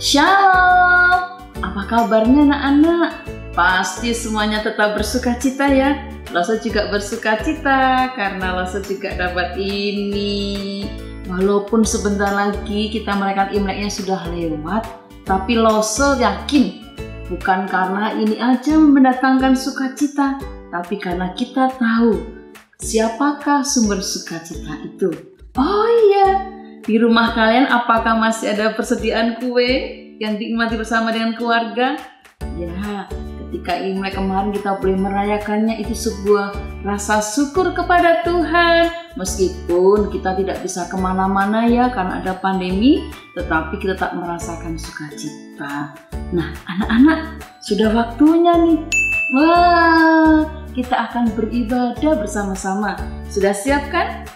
Shalom, apa kabarnya anak-anak? Pasti semuanya tetap bersuka cita ya. Loso juga bersuka cita karena Loso juga dapat ini. Walaupun sebentar lagi kita merayakan Imleknya sudah lewat, tapi Loso yakin bukan karena ini aja mendatangkan sukacita, tapi karena kita tahu siapakah sumber sukacita itu. Oh iya, di rumah kalian apakah masih ada persediaan kue yang dinikmati bersama dengan keluarga? Ya, ketika Imlek kemarin kita boleh merayakannya, itu sebuah rasa syukur kepada Tuhan. Meskipun kita tidak bisa kemana-mana ya karena ada pandemi, tetapi kita tak merasakan sukacita. Nah, anak-anak, sudah waktunya nih. Wah, kita akan beribadah bersama-sama. Sudah siap kan?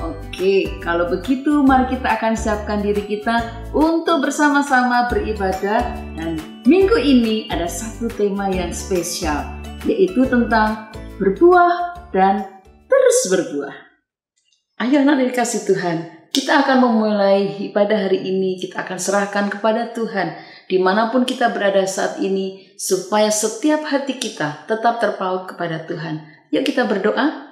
Oke, kalau begitu mari kita akan siapkan diri kita untuk bersama-sama beribadah. Dan minggu ini ada satu tema yang spesial, yaitu tentang berbuah dan terus berbuah. Ayo anak dikasih Tuhan, kita akan memulai ibadah hari ini. Kita akan serahkan kepada Tuhan dimanapun kita berada saat ini, supaya setiap hati kita tetap terpaut kepada Tuhan. Yuk kita berdoa.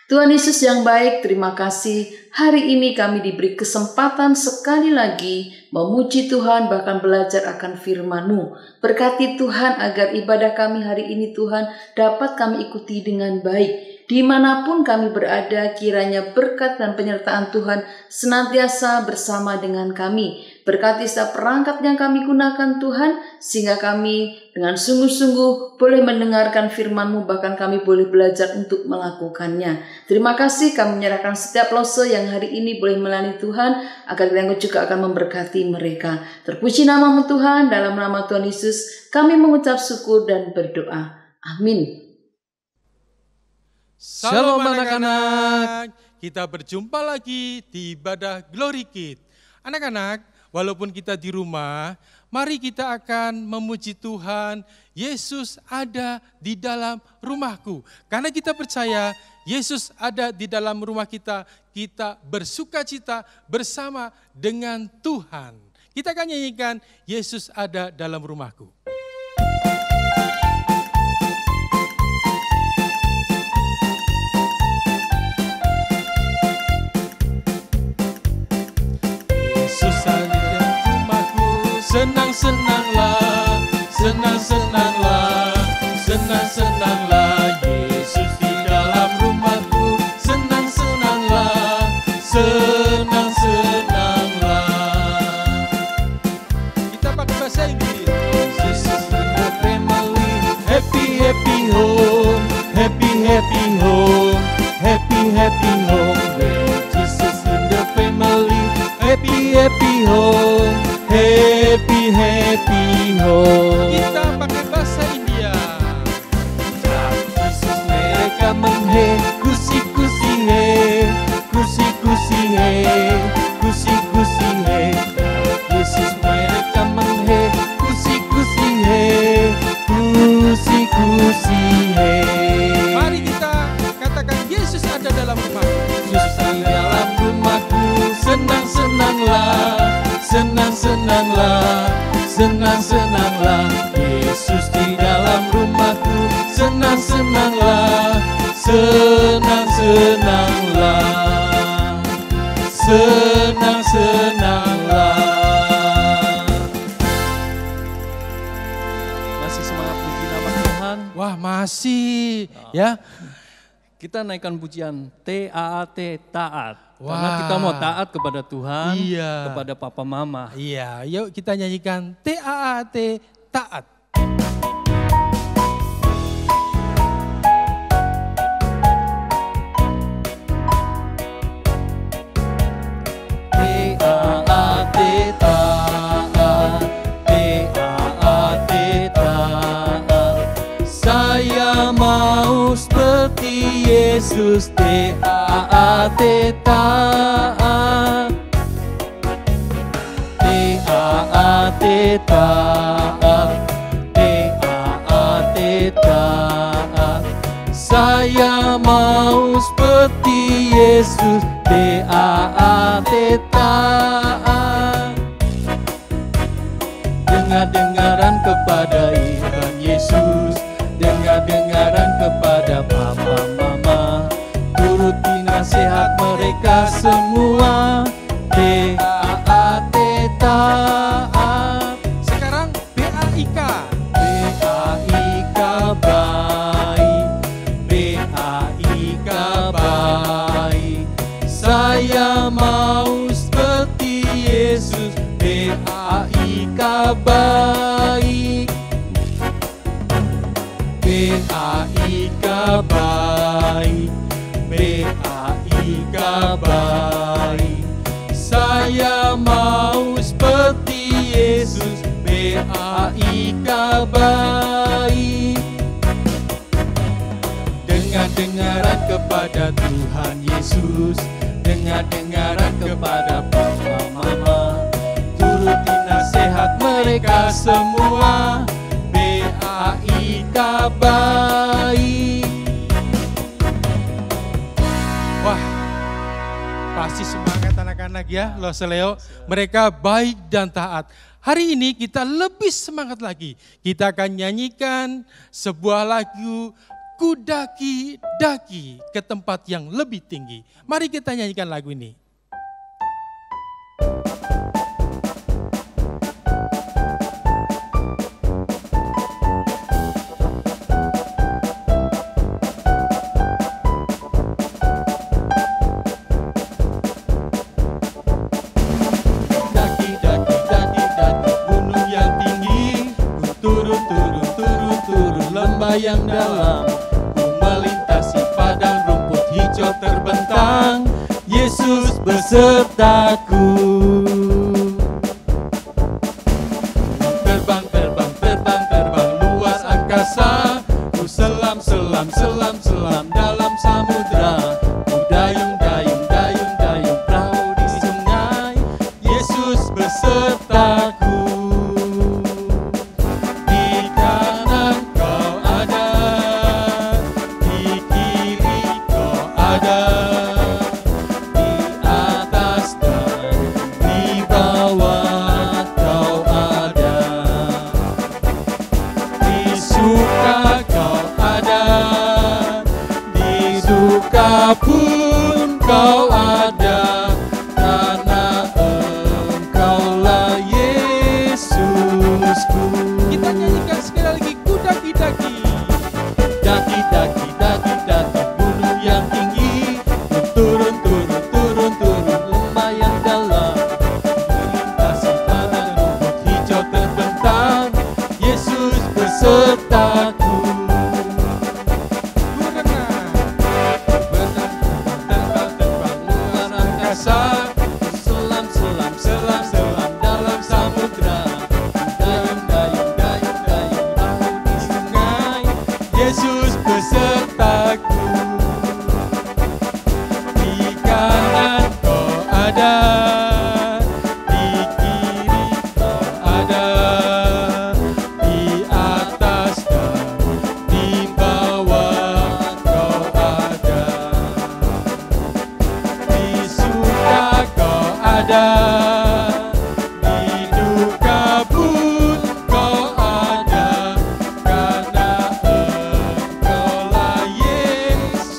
Tuhan Yesus yang baik, terima kasih hari ini kami diberi kesempatan sekali lagi memuji Tuhan, bahkan belajar akan firman-Mu. Berkati Tuhan agar ibadah kami hari ini Tuhan dapat kami ikuti dengan baik. Dimanapun kami berada, kiranya berkat dan penyertaan Tuhan senantiasa bersama dengan kami. Berkati setiap perangkat yang kami gunakan Tuhan, sehingga kami dengan sungguh-sungguh boleh mendengarkan firman-Mu, bahkan kami boleh belajar untuk melakukannya. Terima kasih, kami menyerahkan setiap Loso yang hari ini boleh melayani Tuhan, agar Engkau juga akan memberkati mereka. Terpuji nama-Mu Tuhan, dalam nama Tuhan Yesus kami mengucap syukur dan berdoa. Amin. Shalom anak-anak, kita berjumpa lagi di ibadah Glory Kid. Anak-anak, walaupun kita di rumah, mari kita akan memuji Tuhan. Yesus ada di dalam rumahku. Karena kita percaya Yesus ada di dalam rumah kita, kita bersuka cita bersama dengan Tuhan. Kita akan nyanyikan Yesus ada dalam rumahku. Senang-senanglah, senang-senanglah, senang-senanglah, Yesus di dalam rumahku. Senang-senanglah, senang-senanglah. Kita pakai bahasa Inggris. Jesus in the family, happy happy home, happy happy home, happy happy home. Jesus in the family, happy happy home. Happy, happy home. Kita pakai bahasa India. Yesus mereka menghe, kusi-kusi he, kusi-kusi he, kusi-kusi he. Yesus mereka menghe, kusi-kusi he, kusi-kusi he. Mari kita katakan Yesus ada dalam rumahku. Yesus ada dalam rumahku. Senang-senanglah, senang-senanglah, senang-senanglah, Yesus di dalam rumahku. Senang-senanglah, senang-senanglah, senang-senanglah. Masih semangat puji nama Tuhan? Wah masih, ya. Kita naikkan pujian T-A-A-T, taat. Wah. Karena kita mau taat kepada Tuhan, Iya. kepada Papa Mama. Iya, yuk kita nyanyikan T-A-A-T, taat. Saya mau seperti Yesus, taat, taat. Taat, taat. Taat, taat. Saya mau seperti Yesus, taat, taat. Dengar-dengaran kepada Tuhan Yesus, dengar-dengaran kepada papa mama, turuti nasihat mereka semua, taat, taat. Sekarang BAIK. BAIK baik, BAIK baik. Saya mau seperti Yesus, BAIK baik. BAIK baik, BAIK baik. Saya mau seperti Yesus, BAIK baik. Dengar-dengaran kepada Tuhan Yesus, dengar-dengaran kepada papa mama, turuti nasihat mereka semua, BAIK baik. Wah, pasti semangat anak-anak ya, Loseleo. Mereka baik dan taat. Hari ini kita lebih semangat lagi. Kita akan nyanyikan sebuah lagu Ku daki-daki ke tempat yang lebih tinggi. Mari kita nyanyikan lagu ini. Yang dalam, ku melintasi padang rumput hijau terbentang, Yesus besertaku. Terbang, terbang, terbang, terbang luas angkasa, ku selam, selam, selam, selam dalam samudra, ku dayung, dayung, dayung, dayung perahu di sungai, Yesus besertaku. Pun kau ada, karena Engkaulah Yesusku. Kita nyanyikan sekali lagi, ku daki-daki. Daki-daki, daki-daki gunung yang tinggi, turun, turun, turun, turun lembah yang dalam, melintasi padang rumput hijau terbentang, Yesus besertaku. Selam, selam, selam, selam dalam samudra, dayung, dayung, dayung, dayung perahu di sungai, Yesus besertaku. Di kanan kau ada, di kiri kau ada, di atas dan di bawah kau ada. Ada di duka pun kau ada, karena Engkaulah Yesus.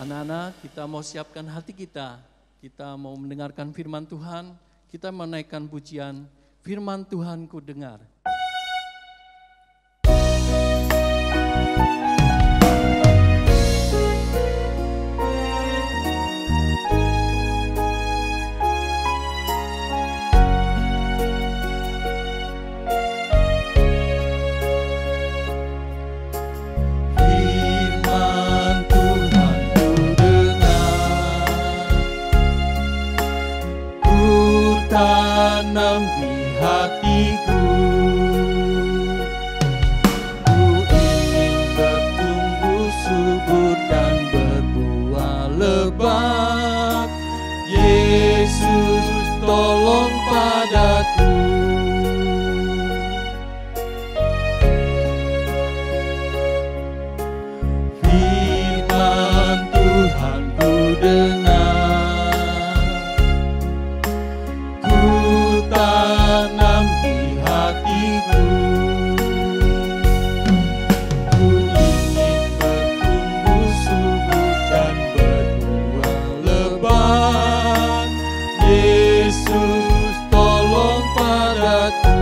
Anak-anak, kita mau siapkan hati kita. Kita mau mendengarkan firman Tuhan. Kita menaikkan pujian firman Tuhan ku dengar. tolong padaku. Firman Tuhan ku dengar, ku tanam di hatiku. Ku ingin bertumbuh subur dan berbuah lebat. Yesus tolong padaku.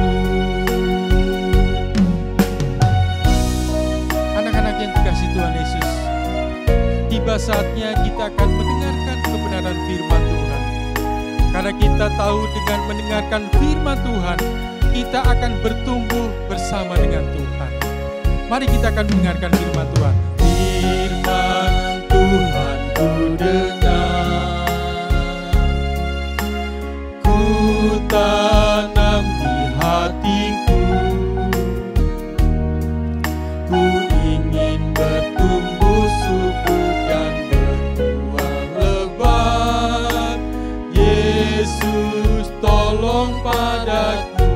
Anak-anak yang dikasihi Tuhan Yesus, tiba saatnya kita akan mendengarkan kebenaran firman Tuhan. Karena kita tahu dengan mendengarkan firman Tuhan, kita akan bertumbuh bersama dengan Tuhan. Mari kita akan mendengarkan firman Tuhan. Firman Tuhan ku dengar, ku tanam di hatiku. Ku ingin bertumbuh subur dan berbuah lebat. Yesus tolong padaku.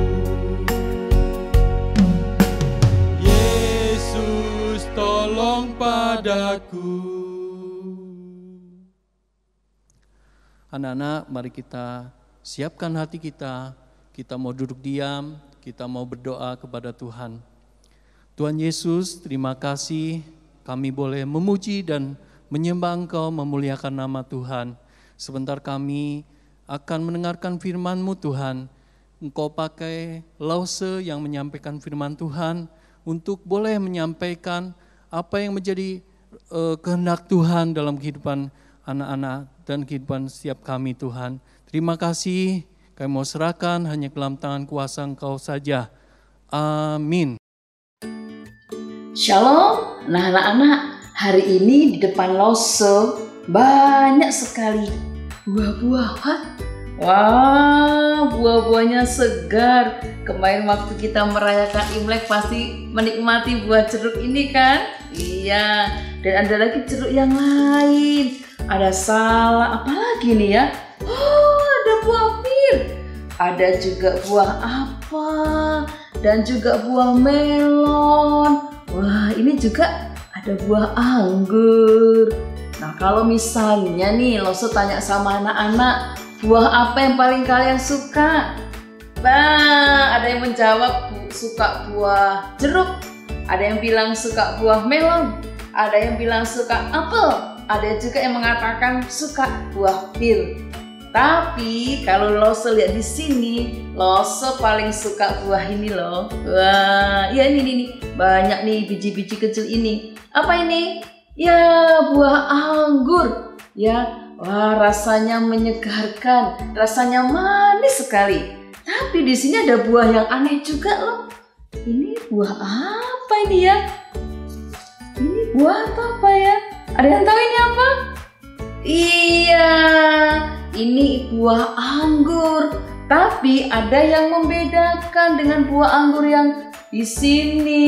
Yesus tolong padaku. Anak-anak, mari kita siapkan hati kita. Kita mau duduk diam, kita mau berdoa kepada Tuhan. Tuhan Yesus, terima kasih kami boleh memuji dan menyembah Engkau, memuliakan nama Tuhan. Sebentar kami akan mendengarkan firman-Mu Tuhan. Engkau pakai Lause yang menyampaikan firman Tuhan untuk boleh menyampaikan apa yang menjadi kehendak Tuhan dalam kehidupan anak-anak dan kehidupan setiap kami Tuhan. Terima kasih, kami mau serahkan hanya ke dalam tangan kuasa Engkau saja. Amin. Shalom, nah anak-anak, hari ini di depan Lause banyak sekali buah-buahan. Wah, buah-buahnya segar. Kemarin waktu kita merayakan Imlek pasti menikmati buah jeruk ini kan? Iya, dan ada lagi jeruk yang lain. Ada salak, apa lagi nih ya? Oh, ada buah pir. Ada juga buah apel dan juga buah melon. Wah, ini juga ada buah anggur. Nah, kalau misalnya nih Lause tanya sama anak-anak, buah apa yang paling kalian suka? Nah, ada yang menjawab suka buah jeruk. Ada yang bilang suka buah melon. Ada yang bilang suka apel. Ada juga yang mengatakan suka buah pir. Tapi kalau Lause lihat di sini, Lause paling suka buah ini loh. Wah, ya ini banyak nih biji-biji kecil ini. Apa ini? Ya, buah anggur. Ya, wah rasanya menyegarkan, rasanya manis sekali. Tapi di sini ada buah yang aneh juga loh. Ini buah apa ini ya? Ini buah apa ya? Ada yang tahu ini apa? Iya, ini buah anggur. Tapi ada yang membedakan dengan buah anggur yang di sini.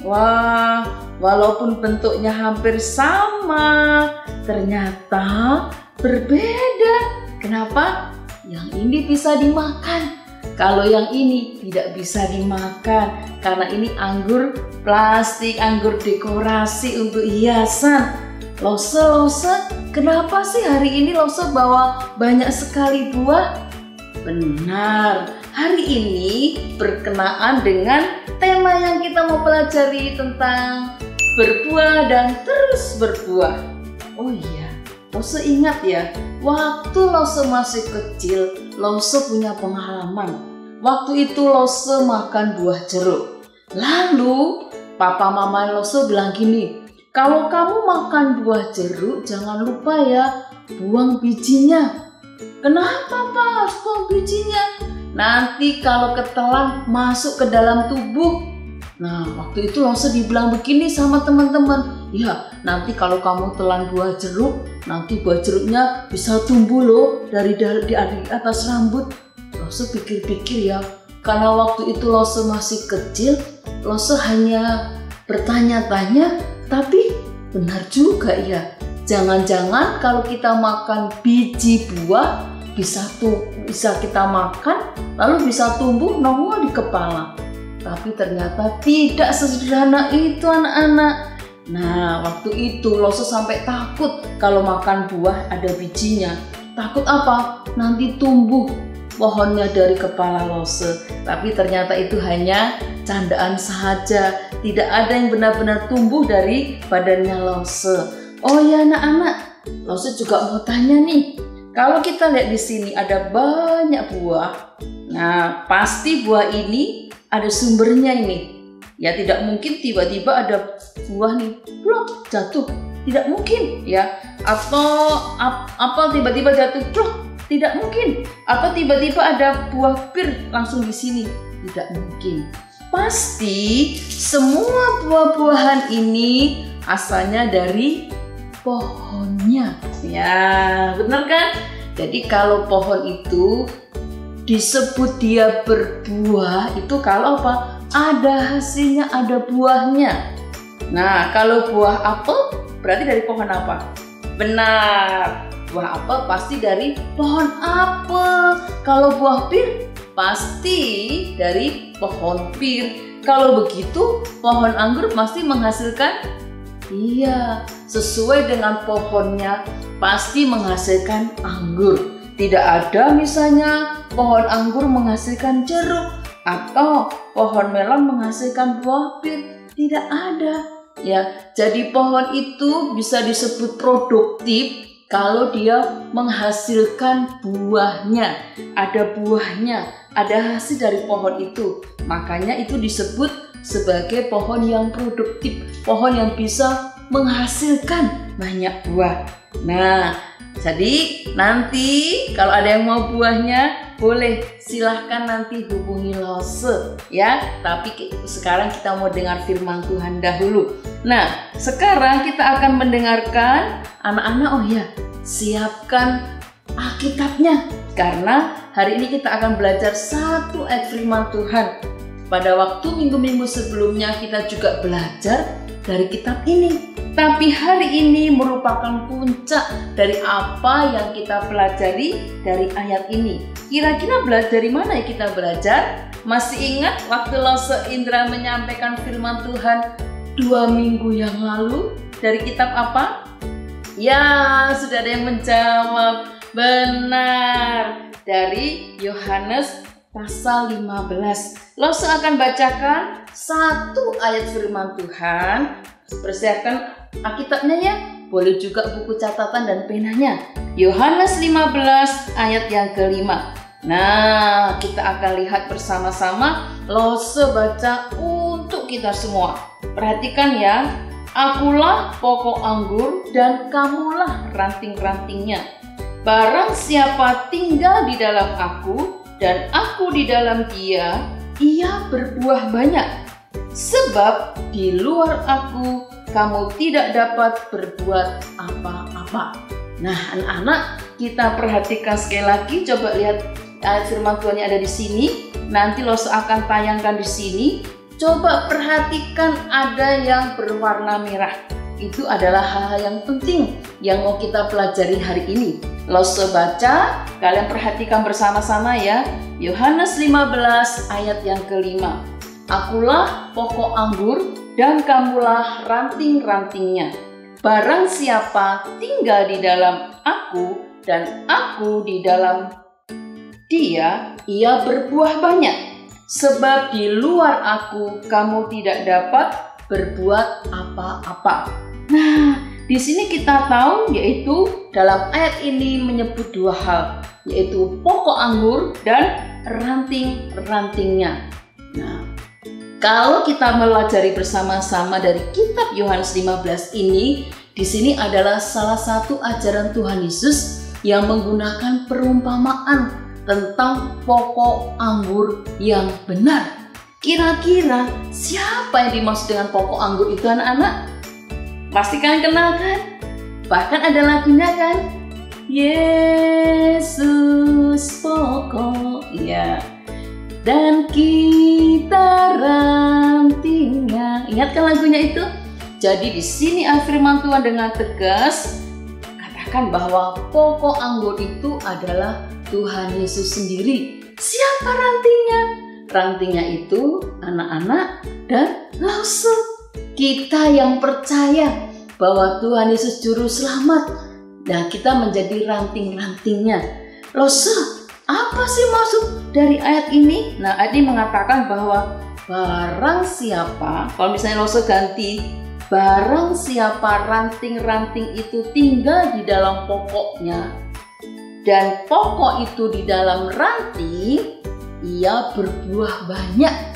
Wah, walaupun bentuknya hampir sama, ternyata berbeda. Kenapa? Yang ini bisa dimakan. Kalau yang ini tidak bisa dimakan karena ini anggur plastik, anggur dekorasi untuk hiasan. Lause, kenapa sih hari ini Lause bawa banyak sekali buah? Benar, hari ini berkenaan dengan tema yang kita mau pelajari tentang berbuah dan terus berbuah. Oh iya, Lause ingat ya, waktu Lause masih kecil, Lause punya pengalaman. Waktu itu Lause makan buah jeruk. Lalu papa mama Lause bilang gini, kalau kamu makan buah jeruk jangan lupa ya buang bijinya. Kenapa Pak harus buang bijinya? Nanti kalau ketelan masuk ke dalam tubuh. Nah, waktu itu Lause dibilang begini sama teman-teman, ya nanti kalau kamu telan buah jeruk, nanti buah jeruknya bisa tumbuh loh dari atas rambut. Lause pikir-pikir ya, karena waktu itu Lause masih kecil, Lause hanya bertanya-tanya, tapi benar juga ya. Jangan-jangan kalau kita makan biji buah, bisa kita makan, lalu bisa tumbuh nongol di kepala. Tapi ternyata tidak sesederhana itu anak-anak. Nah, waktu itu Lose sampai takut kalau makan buah ada bijinya. Takut apa? Nanti tumbuh pohonnya dari kepala Lose. Tapi ternyata itu hanya candaan saja. Tidak ada yang benar-benar tumbuh dari badannya Lose. Oh ya anak-anak, Lose juga mau tanya nih. Kalau kita lihat di sini ada banyak buah. Nah, pasti buah ini ada sumbernya ini. Ya tidak mungkin tiba-tiba ada buah nih, plok, jatuh. Tidak mungkin ya. Atau apel tiba-tiba jatuh, plok. Tidak mungkin. Atau tiba-tiba ada buah pir langsung di sini. Tidak mungkin. Pasti semua buah-buahan ini asalnya dari pohonnya. Ya, benar kan? Jadi kalau pohon itu disebut dia berbuah itu kalau apa? Ada hasilnya, ada buahnya. Nah, kalau buah apel berarti dari pohon apa? Benar, buah apel pasti dari pohon apel. Kalau buah pir pasti dari pohon pir. Kalau begitu, pohon anggur pasti menghasilkan? Iya, sesuai dengan pohonnya pasti menghasilkan anggur. Tidak ada misalnya pohon anggur menghasilkan jeruk atau pohon melon menghasilkan buah pir. Tidak ada. Ya, jadi pohon itu bisa disebut produktif kalau dia menghasilkan buahnya. Ada buahnya, ada hasil dari pohon itu. Makanya itu disebut sebagai pohon yang produktif, pohon yang bisa menghasilkan banyak buah. Nah, jadi nanti kalau ada yang mau buahnya boleh silahkan nanti hubungi Lose ya. Tapi sekarang kita mau dengar firman Tuhan dahulu. Nah, sekarang kita akan mendengarkan anak-anak. Oh ya, siapkan Alkitabnya karena hari ini kita akan belajar satu ayat firman Tuhan. Pada waktu minggu-minggu sebelumnya kita juga belajar dari kitab ini. Tapi hari ini merupakan puncak dari apa yang kita pelajari dari ayat ini. Kira-kira belajar dari mana ya kita belajar? Masih ingat waktu Lose Indra menyampaikan firman Tuhan 2 minggu yang lalu dari kitab apa? Ya, sudah ada yang menjawab. Benar, dari Yohanes pasal 15. Lose akan bacakan satu ayat firman Tuhan. Persiapkan Alkitabnya ya. Boleh juga buku catatan dan penanya. Yohanes 15 ayat yang kelima. Nah, kita akan lihat bersama-sama. Lose baca untuk kita semua. Perhatikan ya. Akulah pokok anggur dan kamulah ranting-rantingnya. Barang siapa tinggal di dalam aku dan aku di dalam dia, ia berbuah banyak. Sebab di luar aku kamu tidak dapat berbuat apa-apa. Nah, anak-anak, kita perhatikan sekali lagi. Coba lihat ayat firman Tuhan yang ada di sini. Nanti Lose akan tayangkan di sini. Coba perhatikan ada yang berwarna merah. Itu adalah hal-hal yang penting yang mau kita pelajari hari ini. Lose baca, kalian perhatikan bersama-sama ya. Yohanes 15 ayat yang kelima. Akulah pokok anggur dan kamulah ranting-rantingnya. Barang siapa tinggal di dalam aku dan aku di dalam dia, ia berbuah banyak. Sebab di luar aku kamu tidak dapat berbuat apa-apa. Nah, di sini kita tahu yaitu dalam ayat ini menyebut 2 hal, yaitu pokok anggur dan ranting-rantingnya. Nah, kalau kita melajari bersama-sama dari kitab Yohanes 15 ini, di sini adalah salah satu ajaran Tuhan Yesus yang menggunakan perumpamaan tentang pokok anggur yang benar. Kira-kira siapa yang dimaksud dengan pokok anggur itu anak-anak? Pasti kalian kenal kan? Bahkan ada lagunya kan? Yesus pokok, ya. Dan kita rantingnya. Ingat kan lagunya itu? Jadi di sini firman Tuhan dengan tegas menandakan bahwa pokok anggur itu adalah Tuhan Yesus sendiri. Siapa rantingnya? Rantingnya itu anak-anak dan Lause. Kita yang percaya bahwa Tuhan Yesus Juru Selamat, dan kita menjadi ranting-rantingnya. Lause, apa sih maksud dari ayat ini? Nah, ayat ini mengatakan bahwa barang siapa, kalau misalnya Lause ganti, barang siapa ranting-ranting itu tinggal di dalam pokoknya, dan pokok itu di dalam ranting, ia berbuah banyak.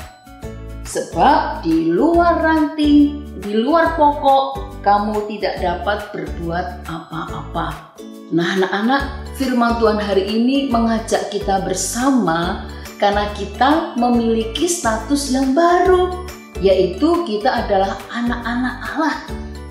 Sebab di luar ranting, di luar pokok, kamu tidak dapat berbuat apa-apa. Nah, anak-anak, firman Tuhan hari ini mengajak kita bersama karena kita memiliki status yang baru, yaitu kita adalah anak-anak Allah.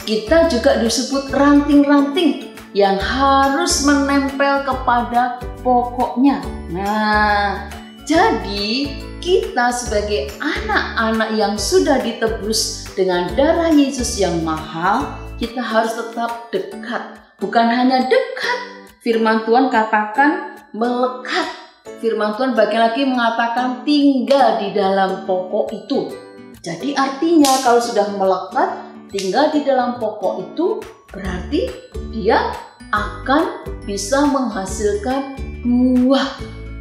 Kita juga disebut ranting-ranting yang harus menempel kepada pokoknya. Nah, jadi kita sebagai anak-anak yang sudah ditebus dengan darah Yesus yang mahal, kita harus tetap dekat. Bukan hanya dekat, firman Tuhan katakan melekat. Firman Tuhan bagian lagi mengatakan tinggal di dalam pokok itu. Jadi artinya kalau sudah melekat, tinggal di dalam pokok itu, berarti dia akan bisa menghasilkan buah.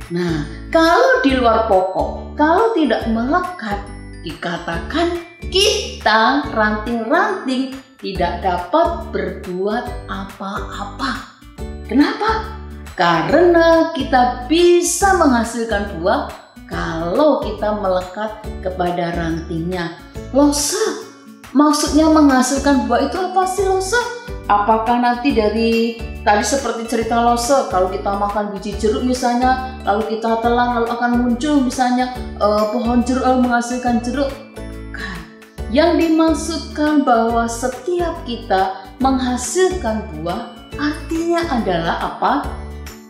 Nah, kalau di luar pokok, kalau tidak melekat, dikatakan kita ranting-ranting tidak dapat berbuat apa-apa. Kenapa? Karena kita bisa menghasilkan buah kalau kita melekat kepada rantingnya. Lause, maksudnya menghasilkan buah itu apa sih, Lause? Apakah nanti dari tadi seperti cerita Lause, kalau kita makan biji jeruk misalnya, lalu kita telan lalu akan muncul misalnya pohon jeruk lalu menghasilkan jeruk? Bukan. Yang dimaksudkan bahwa setiap kita menghasilkan buah artinya adalah apa?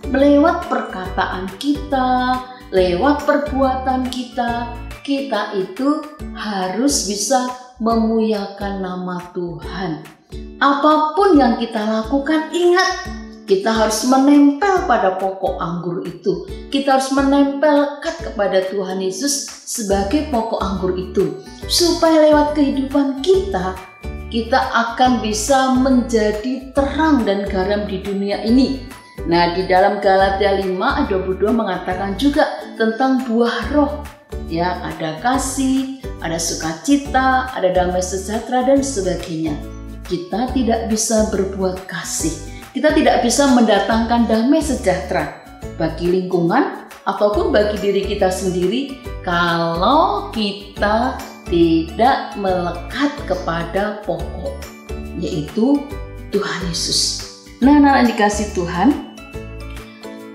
Lewat perkataan kita, lewat perbuatan kita, kita itu harus bisa memuliakan nama Tuhan. Apapun yang kita lakukan, ingat, kita harus menempel pada pokok anggur itu. Kita harus menempel lekat kepada Tuhan Yesus sebagai pokok anggur itu. Supaya lewat kehidupan kita, kita akan bisa menjadi terang dan garam di dunia ini. Nah, di dalam Galatia 5 ayat 22 mengatakan juga tentang buah roh. Ya, ada kasih, ada sukacita, ada damai sejahtera dan sebagainya. Kita tidak bisa berbuat kasih, kita tidak bisa mendatangkan damai sejahtera bagi lingkungan ataupun bagi diri kita sendiri kalau kita tidak melekat kepada pokok, yaitu Tuhan Yesus. Nah, anak dikasih Tuhan,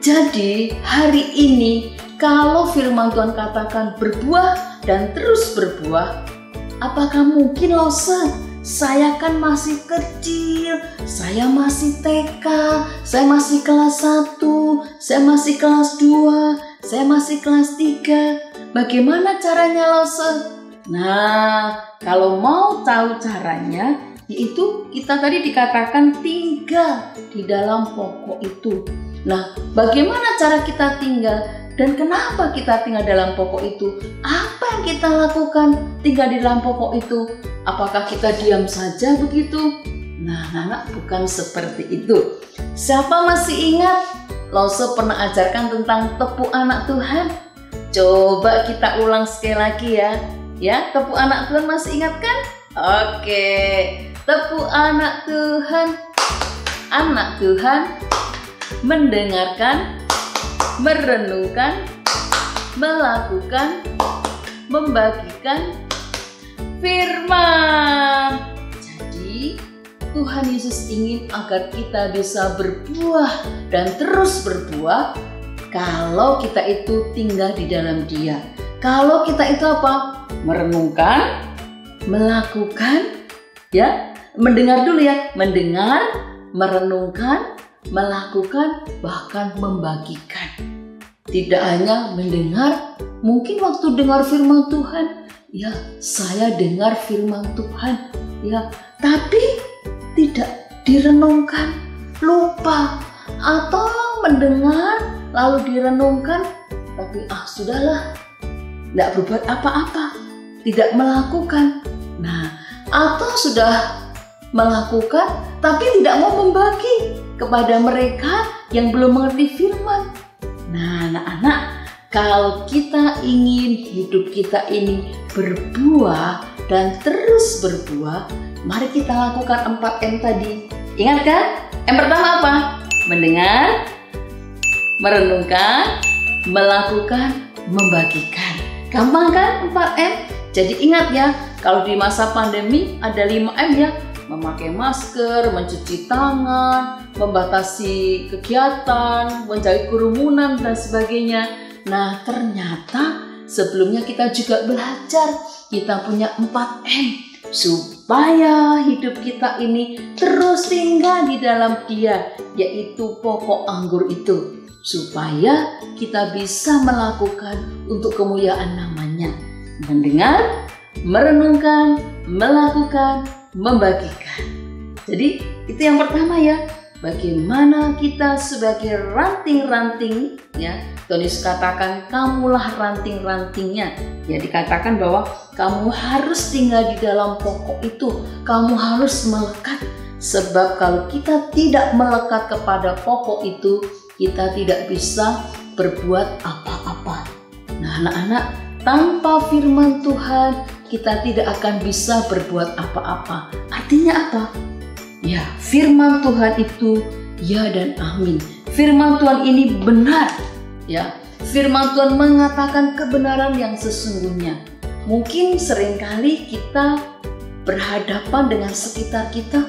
jadi hari ini kalau firman Tuhan katakan berbuah dan terus berbuah, apakah mungkin Lause? Saya kan masih kecil, saya masih TK, saya masih kelas 1, saya masih kelas 2, saya masih kelas 3. Bagaimana caranya, Lause? Nah, kalau mau tahu caranya, yaitu kita tadi dikatakan tinggal di dalam pokok itu. Nah, bagaimana cara kita tinggal? Dan kenapa kita tinggal dalam pokok itu? Apa yang kita lakukan tinggal di dalam pokok itu? Apakah kita diam saja begitu? Nah, anak, bukan seperti itu. Siapa masih ingat Lause pernah ajarkan tentang tepuk anak Tuhan? Coba kita ulang sekali lagi ya. Ya, tepuk anak Tuhan masih ingat kan? Oke, tepuk anak Tuhan. Anak Tuhan mendengarkan, merenungkan, melakukan, membagikan firman. Jadi Tuhan Yesus ingin agar kita bisa berbuah dan terus berbuah kalau kita itu tinggal di dalam Dia. Kalau kita itu apa? Merenungkan, melakukan, ya, mendengar dulu ya, mendengar, merenungkan, melakukan, bahkan membagikan. Tidak hanya mendengar, mungkin waktu dengar firman Tuhan, ya, saya dengar firman Tuhan, ya, tapi tidak direnungkan, lupa, atau mendengar lalu direnungkan, tapi sudahlah, tidak berbuat apa-apa, tidak melakukan. Nah, atau sudah melakukan tapi tidak mau membagi kepada mereka yang belum mengerti firman. Nah, anak-anak, kalau kita ingin hidup kita ini berbuah dan terus berbuah, mari kita lakukan 4M tadi. Ingat kan? Yang pertama apa? Mendengar, merenungkan, melakukan, membagikan. Gampang kan 4M? Jadi ingat ya, kalau di masa pandemi ada 5M ya. Memakai masker, mencuci tangan, membatasi kegiatan, menjauhi kerumunan dan sebagainya. Nah, ternyata sebelumnya kita juga belajar, kita punya 4M supaya hidup kita ini terus tinggal di dalam Dia, yaitu pokok anggur itu, supaya kita bisa melakukan untuk kemuliaan namanya. Mendengar, merenungkan, melakukan, membagikan. Jadi itu yang pertama ya, bagaimana kita sebagai ranting-ranting ya. Tuhan Yesus katakan kamulah ranting-rantingnya. Ya, dikatakan bahwa kamu harus tinggal di dalam pokok itu, kamu harus melekat. Sebab kalau kita tidak melekat kepada pokok itu, kita tidak bisa berbuat apa-apa. Nah, anak-anak, tanpa firman Tuhan kita tidak akan bisa berbuat apa-apa. Artinya apa? Ya, firman Tuhan itu ya dan amin. Firman Tuhan ini benar. Ya, firman Tuhan mengatakan kebenaran yang sesungguhnya. Mungkin seringkali kita berhadapan dengan sekitar kita.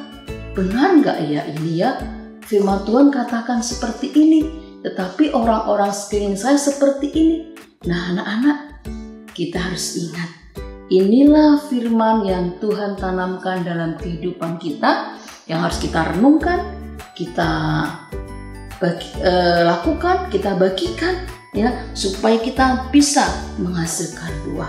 Benar nggak ya ini ya? Firman Tuhan katakan seperti ini, tetapi orang-orang sekeliling saya seperti ini. Nah, anak-anak, kita harus ingat. Inilah firman yang Tuhan tanamkan dalam kehidupan kita, yang harus kita renungkan, kita lakukan, kita bagikan, ya, supaya kita bisa menghasilkan buah.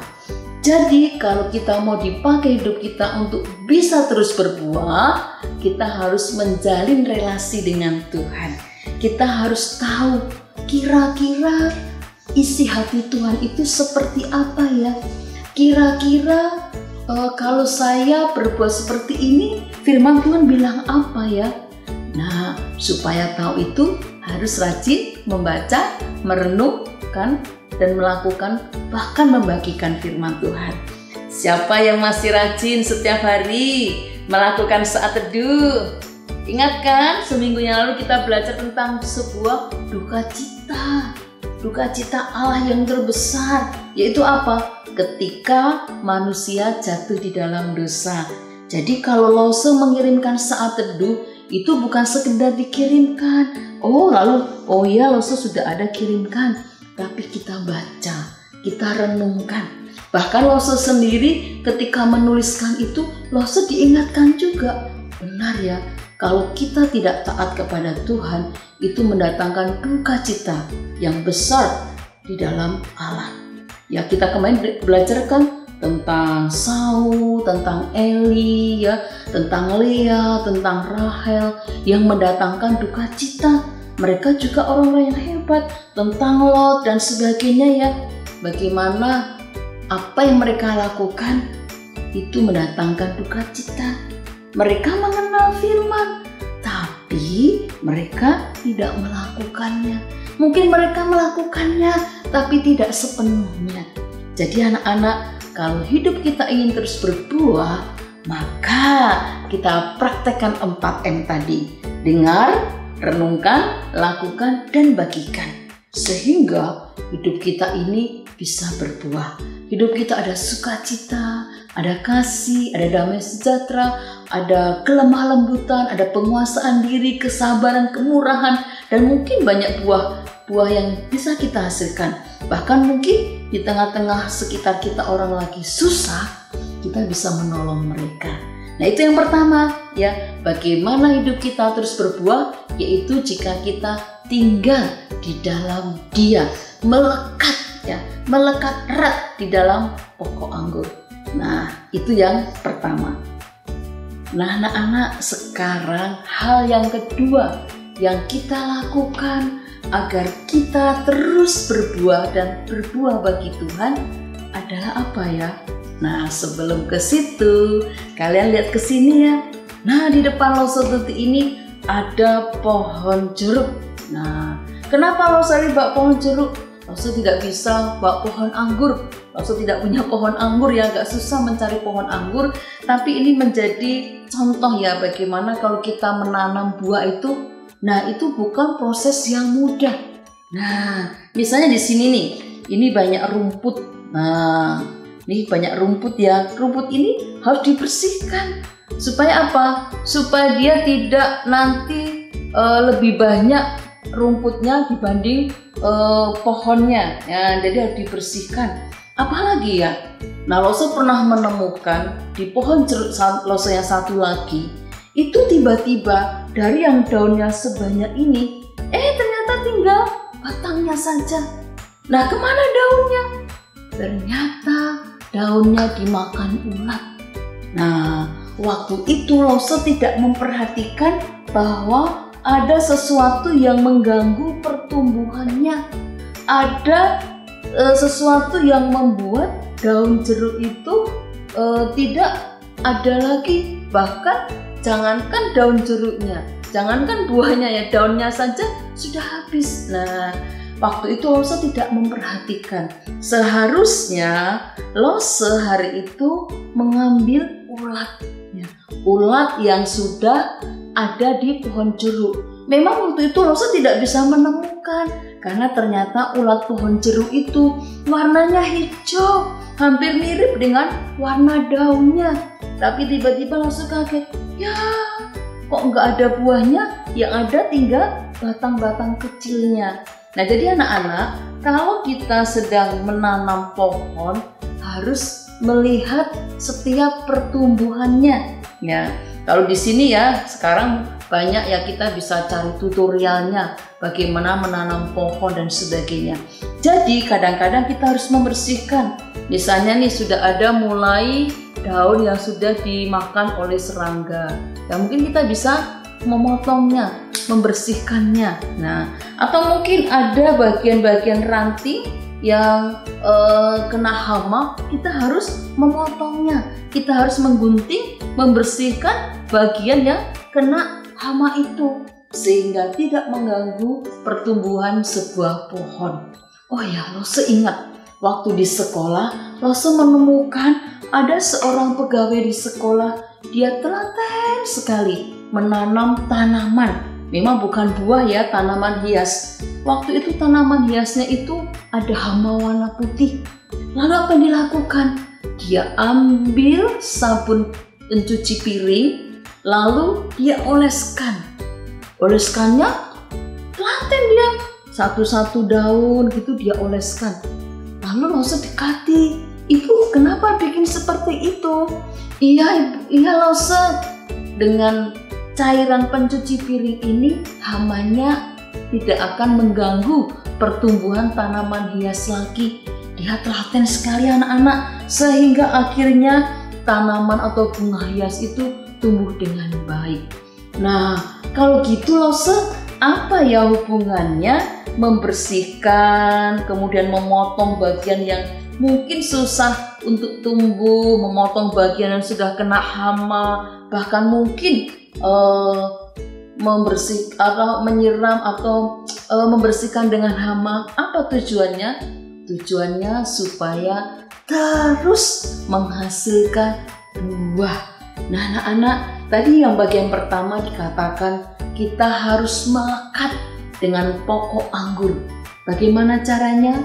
Jadi kalau kita mau dipakai hidup kita untuk bisa terus berbuah, kita harus menjalin relasi dengan Tuhan. Kita harus tahu kira-kira isi hati Tuhan itu seperti apa ya. Kira-kira kalau saya berbuat seperti ini, firman Tuhan bilang apa ya? Nah, supaya tahu itu harus rajin membaca, merenungkan, dan melakukan, bahkan membagikan firman Tuhan. Siapa yang masih rajin setiap hari melakukan saat teduh? Ingat kan, seminggu yang lalu kita belajar tentang sebuah duka cita Allah yang terbesar, yaitu apa? Ketika manusia jatuh di dalam dosa. Jadi kalau Lose mengirimkan saat teduh, itu bukan sekedar dikirimkan. Oh ya, Lose sudah ada kirimkan. Tapi kita baca, kita renungkan. Bahkan Lose sendiri ketika menuliskan itu, Lose diingatkan juga. Benar ya, kalau kita tidak taat kepada Tuhan, itu mendatangkan duka cita yang besar di dalam Allah. Ya, kita kemarin belajar kan tentang Saul, tentang Eli, ya, tentang Lea, tentang Rahel yang mendatangkan duka cita. Mereka juga orang-orang yang hebat, tentang Lot dan sebagainya ya. Bagaimana apa yang mereka lakukan itu mendatangkan duka cita. Mereka mengenal firman, tapi mereka tidak melakukannya. Mungkin mereka melakukannya, tapi tidak sepenuhnya. Jadi anak-anak, kalau hidup kita ingin terus berbuah, maka kita praktekkan 4M tadi. Dengar, renungkan, lakukan, dan bagikan. Sehingga hidup kita ini bisa berbuah. Hidup kita ada sukacita, ada kasih, ada damai sejahtera, ada kelemah lembutan, ada penguasaan diri, kesabaran, kemurahan, dan mungkin banyak buah yang bisa kita hasilkan. Bahkan mungkin di tengah-tengah sekitar kita orang lagi susah, kita bisa menolong mereka. Nah, itu yang pertama ya, bagaimana hidup kita terus berbuah, yaitu jika kita tinggal di dalam Dia, melekat ya, melekat erat di dalam pokok anggur. Nah, itu yang pertama. Nah, anak-anak, sekarang hal yang kedua yang kita lakukan agar kita terus berbuah dan berbuah bagi Tuhan adalah apa ya? Nah, sebelum ke situ, kalian lihat ke sini ya. Nah, di depan Loso Tuti ini ada pohon jeruk. Nah, kenapa Loso bawa pohon jeruk? Loso tidak bisa bawa pohon anggur. Loso tidak punya pohon anggur ya, agak susah mencari pohon anggur. Tapi ini menjadi contoh ya bagaimana kalau kita menanam buah itu. Nah, itu bukan proses yang mudah. Nah, misalnya di sini nih, ini banyak rumput. Nah, ini banyak rumput ya. Rumput ini harus dibersihkan. Supaya apa? Supaya dia tidak nanti lebih banyak rumputnya dibanding pohonnya. Ya, jadi harus dibersihkan. Apalagi ya? Nah, Loso pernah menemukan di pohon jeruk Loso yang satu lagi, itu tiba-tiba dari yang daunnya sebanyak ini, ternyata tinggal batangnya saja. Nah, kemana daunnya? Ternyata daunnya dimakan ulat. Nah, waktu itu Loso tidak memperhatikan bahwa ada sesuatu yang mengganggu pertumbuhannya. Ada sesuatu yang membuat daun jeruk itu tidak ada lagi. Bahkan jangankan daun jeruknya, jangankan buahnya ya, daunnya saja sudah habis. Nah, waktu itu Loso tidak memperhatikan. Seharusnya Loso hari itu mengambil ulat, ya, ulat yang sudah ada di pohon jeruk. Memang waktu itu Loso tidak bisa menemukan karena ternyata ulat pohon jeruk itu warnanya hijau, hampir mirip dengan warna daunnya. Tapi tiba-tiba Loso kaget, ya kok nggak ada buahnya, yang ada tinggal batang-batang kecilnya. Nah, jadi anak-anak, kalau kita sedang menanam pohon harus melihat setiap pertumbuhannya. Ya, kalau di sini ya sekarang banyak ya, kita bisa cari tutorialnya bagaimana menanam pohon dan sebagainya. Jadi kadang-kadang kita harus membersihkan. Misalnya nih sudah ada mulai daun yang sudah dimakan oleh serangga. Ya mungkin kita bisa memotongnya, membersihkannya. Nah, atau mungkin ada bagian-bagian ranting yang kena hama, kita harus memotongnya. Kita harus menggunting, membersihkan bagian yang kena hama itu sehingga tidak mengganggu pertumbuhan sebuah pohon. Oh ya, Loso ingat waktu di sekolah, Loso menemukan ada seorang pegawai di sekolah, dia telaten sekali menanam tanaman. Memang bukan buah ya, tanaman hias. Waktu itu tanaman hiasnya itu ada hama warna putih. Lalu apa yang dilakukan? Dia ambil sabun pencuci piring, lalu dia oleskan. Oleskannya telaten dia, satu-satu daun gitu dia oleskan. Lalu Loso dekati, "Ibu, kenapa bikin seperti itu?" Iya Loso, dengan cairan pencuci piring ini hamanya tidak akan mengganggu pertumbuhan tanaman hias lagi. Dia telaten sekali anak-anak, sehingga akhirnya tanaman atau bunga hias itu tumbuh dengan baik. Nah, kalau gitu Loso, apa ya hubungannya membersihkan, kemudian memotong bagian yang mungkin susah untuk tumbuh, memotong bagian yang sudah kena hama, bahkan mungkin membersih atau menyiram atau membersihkan dengan hama. Apa tujuannya? Tujuannya supaya terus menghasilkan buah. Nah anak-anak, tadi yang bagian pertama dikatakan kita harus melekat dengan pokok anggur. Bagaimana caranya?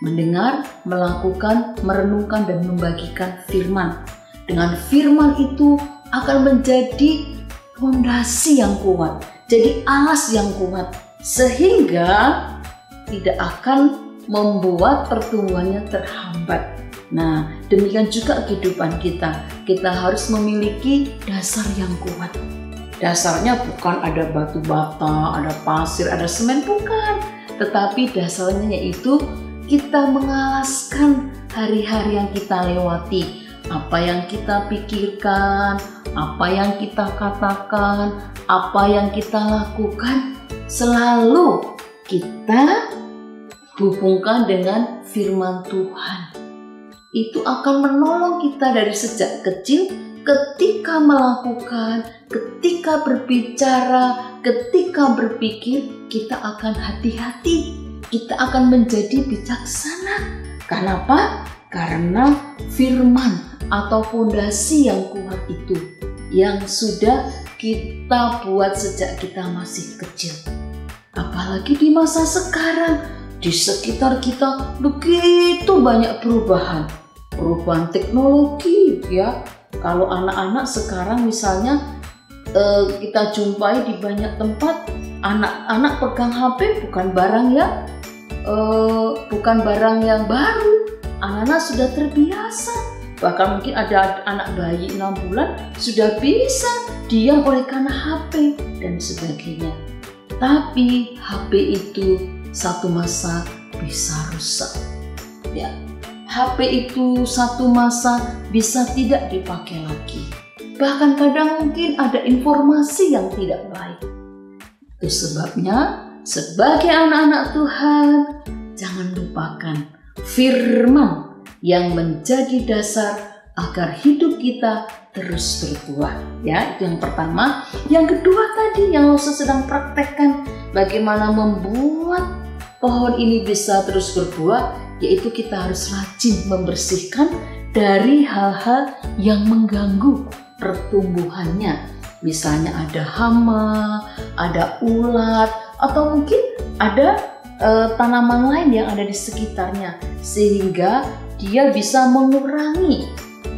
Mendengar, melakukan, merenungkan, dan membagikan firman. Dengan firman itu akan menjadi fondasi yang kuat, jadi alas yang kuat, sehingga tidak akan membuat pertumbuhannya terhambat. Nah, demikian juga kehidupan kita. Kita harus memiliki dasar yang kuat. Dasarnya bukan ada batu bata, ada pasir, ada semen, bukan. Tetapi dasarnya yaitu kita mengalaskan hari-hari yang kita lewati. Apa yang kita pikirkan, apa yang kita katakan, apa yang kita lakukan, selalu kita hubungkan dengan firman Tuhan. Itu akan menolong kita dari sejak kecil, ketika melakukan, ketika berbicara, ketika berpikir, kita akan hati-hati, kita akan menjadi bijaksana. Kenapa? Karena firman atau fondasi yang kuat itu yang sudah kita buat sejak kita masih kecil. Apalagi di masa sekarang, di sekitar kita begitu banyak perubahan teknologi ya. Kalau anak-anak sekarang misalnya kita jumpai di banyak tempat, anak-anak pegang HP bukan barang yang baru. Anak-anak sudah terbiasa. Bahkan mungkin ada anak bayi 6 bulan sudah bisa diam oleh karena HP dan sebagainya. Tapi HP itu satu masa bisa rusak. Ya, HP itu satu masa bisa tidak dipakai lagi. Bahkan kadang mungkin ada informasi yang tidak baik. Itu sebabnya sebagai anak-anak Tuhan, jangan lupakan firman yang menjadi dasar agar hidup kita terus berbuah. Ya, itu yang pertama. Yang kedua tadi yang Lose sedang praktekkan, bagaimana membuat pohon ini bisa terus berbuah, yaitu kita harus rajin membersihkan dari hal-hal yang mengganggu pertumbuhannya. Misalnya ada hama, ada ulat, atau mungkin ada tanaman lain yang ada di sekitarnya, sehingga dia bisa mengurangi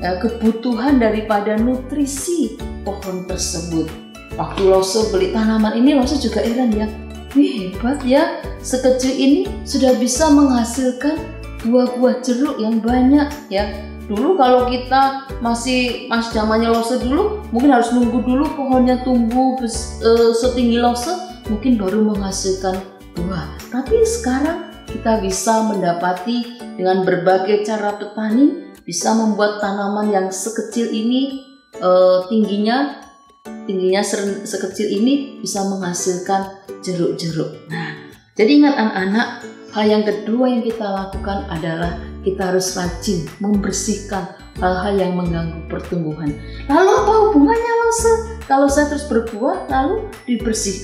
kebutuhan daripada nutrisi pohon tersebut. Waktu Lose beli tanaman ini, Lose juga heran ya. Wih, hebat ya, sekecil ini sudah bisa menghasilkan buah-buah jeruk yang banyak ya. Dulu kalau kita masih zamannya Lose dulu, mungkin harus nunggu dulu pohonnya tumbuh setinggi Lose, mungkin baru menghasilkan buah. Tapi sekarang kita bisa mendapati dengan berbagai cara petani bisa membuat tanaman yang sekecil ini, tingginya sekecil ini bisa menghasilkan jeruk-jeruk. Nah, jadi ingat anak-anak, hal yang kedua yang kita lakukan adalah kita harus rajin membersihkan hal-hal yang mengganggu pertumbuhan. Lalu apa hubungannya Lose? Kalau saya terus berbuah lalu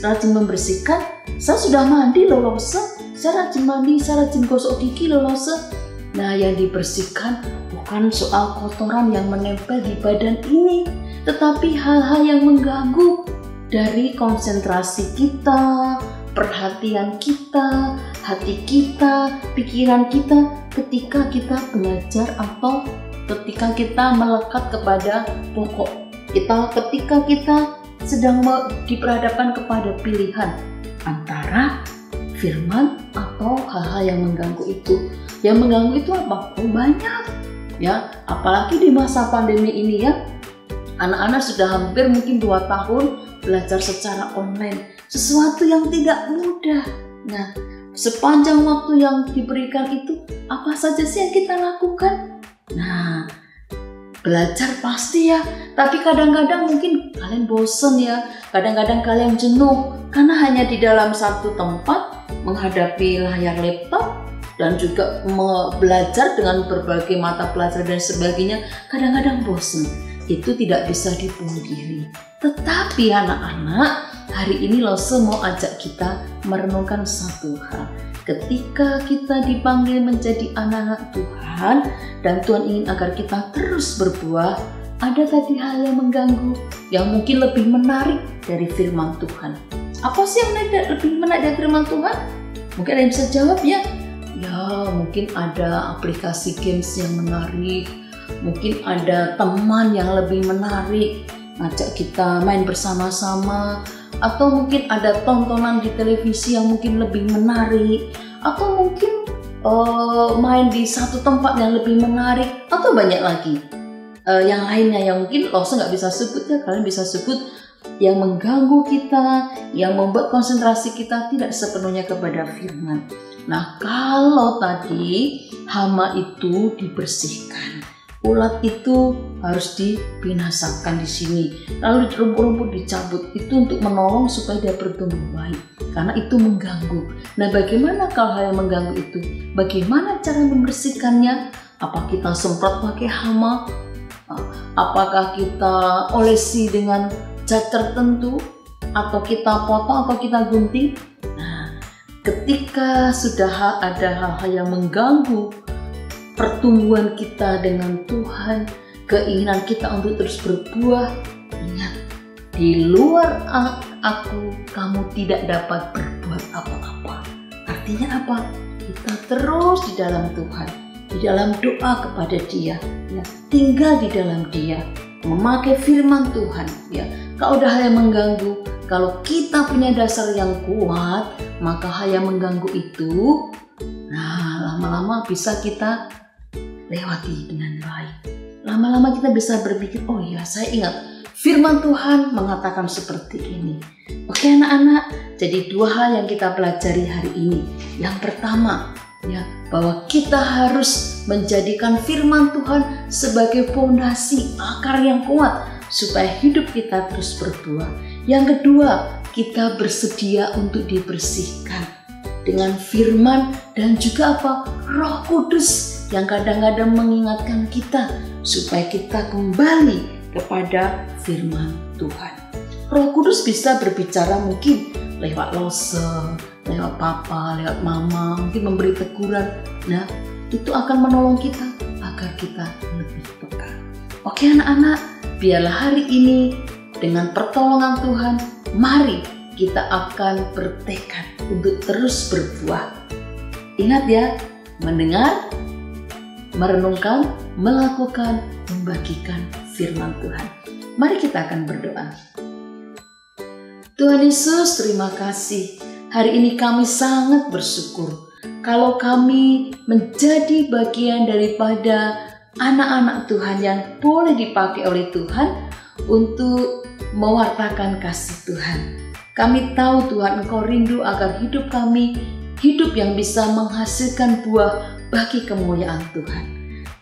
rajin membersihkan, saya sudah mandi loh Lose, saya rajin mandi, saya rajin gosok gigi loh Lose. Nah, yang dibersihkan bukan soal kotoran yang menempel di badan ini, tetapi hal-hal yang mengganggu dari konsentrasi kita, perhatian kita, hati kita, pikiran kita ketika kita belajar atau ketika kita melekat kepada pokok kita, ketika kita sedang diperhadapkan kepada pilihan antara firman atau hal-hal yang mengganggu itu. Yang mengganggu itu apa? Oh, banyak ya, apalagi di masa pandemi ini ya. Anak-anak sudah hampir mungkin 2 tahun belajar secara online, sesuatu yang tidak mudah. Nah, sepanjang waktu yang diberikan itu, apa saja sih yang kita lakukan? Nah, belajar pasti ya, tapi kadang-kadang mungkin kalian bosen ya, kadang-kadang kalian jenuh, karena hanya di dalam satu tempat menghadapi layar laptop, dan juga belajar dengan berbagai mata pelajaran dan sebagainya, kadang-kadang bosen. Itu tidak bisa dipungkiri. Tetapi anak-anak, hari ini Lose mau ajak kita merenungkan satu hal. Ketika kita dipanggil menjadi anak-anak Tuhan dan Tuhan ingin agar kita terus berbuah, ada tadi hal yang mengganggu yang mungkin lebih menarik dari firman Tuhan. Apa sih yang lebih menarik dari firman Tuhan? Mungkin ada yang bisa jawab ya. Ya, mungkin ada aplikasi games yang menarik, mungkin ada teman yang lebih menarik, ngajak kita main bersama-sama, atau mungkin ada tontonan di televisi yang mungkin lebih menarik, atau mungkin main di satu tempat yang lebih menarik, atau banyak lagi yang lainnya yang mungkin Lose nggak bisa sebut ya, kalian bisa sebut, yang mengganggu kita, yang membuat konsentrasi kita tidak sepenuhnya kepada firman. Nah, kalau tadi hama itu dibersihkan, ulat itu harus dibinasakan di sini, lalu rumput-rumput dicabut, itu untuk menolong supaya dia bertumbuh baik. karena itu mengganggu. Nah, bagaimana kalau hal yang mengganggu itu? Bagaimana cara membersihkannya? Apa kita semprot pakai hama? Apakah kita olesi dengan cat tertentu? Atau kita potong atau kita gunting? Nah, ketika sudah ada hal-hal yang mengganggu pertumbuhan kita dengan Tuhan, keinginan kita untuk terus berbuah, ingat, di luar aku, kamu tidak dapat berbuat apa-apa. Artinya apa? Kita terus di dalam Tuhan, di dalam doa kepada Dia, ya, tinggal di dalam Dia, memakai firman Tuhan. Ya, kalau ada hal yang mengganggu, kalau kita punya dasar yang kuat, maka hal yang mengganggu itu, nah, lama-lama bisa kita lewati dengan baik. Lama-lama kita bisa berpikir, oh iya, saya ingat firman Tuhan mengatakan seperti ini. Oke anak-anak, jadi 2 hal yang kita pelajari hari ini. Yang pertama, ya, bahwa kita harus menjadikan firman Tuhan sebagai fondasi akar yang kuat supaya hidup kita terus berbuah. Yang kedua, kita bersedia untuk dibersihkan dengan firman dan juga apa? Roh Kudus yang kadang-kadang mengingatkan kita supaya kita kembali kepada firman Tuhan. Roh Kudus bisa berbicara mungkin lewat Lose, lewat papa, lewat mama, mungkin memberi teguran. Nah, itu akan menolong kita agar kita lebih peka. Oke anak-anak, biarlah hari ini dengan pertolongan Tuhan, mari kita akan bertekad untuk terus berbuah. Ingat ya, mendengar, merenungkan, melakukan, membagikan firman Tuhan. Mari kita akan berdoa. Tuhan Yesus, terima kasih. Hari ini kami sangat bersyukur kalau kami menjadi bagian daripada anak-anak Tuhan yang boleh dipakai oleh Tuhan untuk mewartakan kasih Tuhan. Kami tahu Tuhan, Engkau rindu agar hidup kami hidup yang bisa menghasilkan buah bagi kemuliaan Tuhan.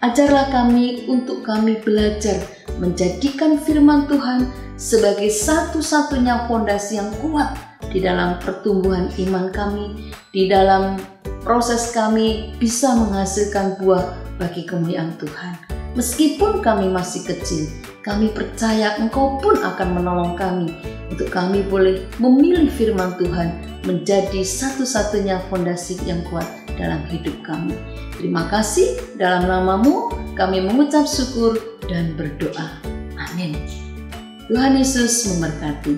Ajarlah kami untuk kami belajar menjadikan firman Tuhan sebagai satu-satunya fondasi yang kuat di dalam pertumbuhan iman kami, di dalam proses kami bisa menghasilkan buah bagi kemuliaan Tuhan. Meskipun kami masih kecil, kami percaya Engkau pun akan menolong kami untuk kami boleh memilih firman Tuhan menjadi satu-satunya fondasi yang kuat dalam hidup kami. Terima kasih, dalam nama-Mu kami mengucap syukur dan berdoa. Amin. Tuhan Yesus memberkati.